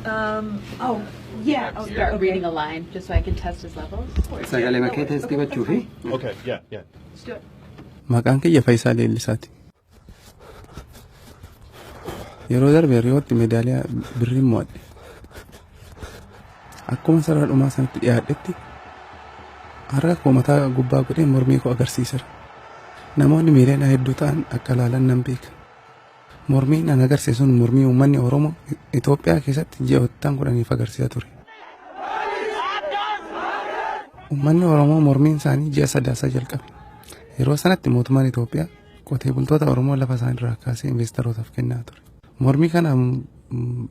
Oh, yeah. Oh, Start okay. reading a line just so I can test his levels. Sagalee makkee teestii gochuufi Okay, yeah. Let's do it. Maqaan kiyya Faayisaa Leellisaati. Yeroo darbe Riyootti meedaaliyaa birrii mo'adhe. Akkuma sarara dhumaa sanatti dhiyaadhetti harka koo mataa gubbaa godhee mormii koo agarsiiseera. Namoonni miiliyoona hedduu ta'an akka ilaalan nan beeka. Mormiin an agarsiisuun mormii uummanni Oromoo Itoophiyaa keessatti ji'oottan 10 agarsiisaa ture. Uummanni Oromoo mormiin isaanii ji'a sadaasaa jalqabe. Yeroo sanatti mootummaan Itoophiyaa qotee bultoota Oromoo lafa isaanii irraa kaasee investorootaaf kennaa ture. Mormii kana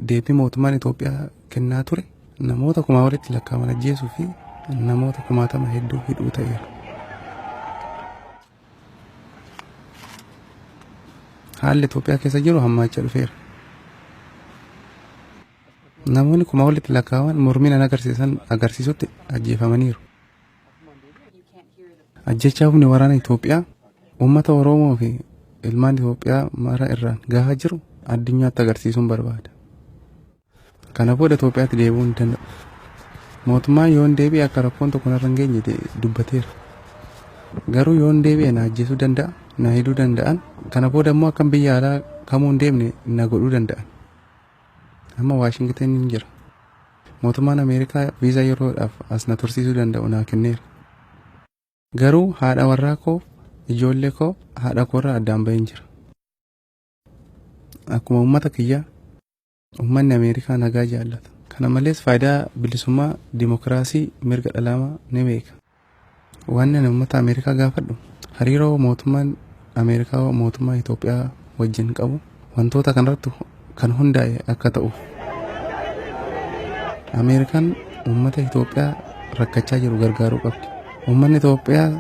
deebii mootummaan Itoophiyaa kennaa ture namoota 1000 walitti lakkaa'aman ajjeesuu fi namoota 10,000 hedduu hidhuu ta'eera. Haalli Itoophiyaa keessa jiru hammaachaa dhufeera. Namoonni 1000 walitti lakkaa'aman mormiin an agarsiisutti ajjeefamaniiru. Ajjechaa humni waraana Itoophiyaa uummata Oromoo fi ilmaan Itoophiyaa mara irraan gahaa jiru addunyaatti agarsiisuun barbaada. Kana booda Itoophiyaatti deebi'uu hin danda'u. Mootummaan yoon deebi'e akka rakkoon tokko narra hin geenye dubbateera. Garuu yoon deebi'e na ajjeesuu danda'a, na hidhuu danda'an. Kana booda immoo akkam biyya alaa kamuu hin deemne na godhuu danda'an. Amma Waashingtan hin jira. Mootummaan Ameerikaa viizaa yeroodhaaf as na tursiisuu danda'u naa kenneera. Garuu haadha warraa koo ijoollee koo haadha koorraa addaan bahin jira. Akkuma uummata kiyyaa uummanni Ameerikaa nagaa jaallata. Kana malees faayidaa bilisummaa dimokiraasii mirga dhalaa ni beeka. Waan ani uummata Ameerikaa gaafadhu hariiroo mootummaan Ameerikaa mootummaa Itoophiyaa wajjin qabu wantoota kanarratti kan hundaa'e akka ta'u. Ameerikaan uummata Itoophiyaa rakkachaa jiru gargaaruu qabdi. Uummanni Itoophiyaa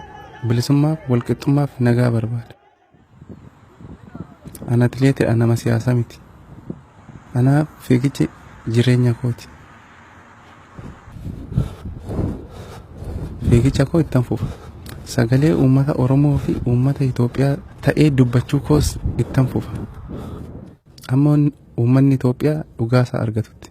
bilisummaaf walqixxummaaf nagaa barbaada. Ana atileetidha, nama siyaasaa miti. Anaaf fiigichi jireenya kooti. Fiigicha koo ittan fufa. Sagalee uummata Oromoo fi uummata Itoophiyaa ta'ee dubbachuu koos ittan fufa. Amma uummanni Itoophiyaa dhugaasaa argatutti.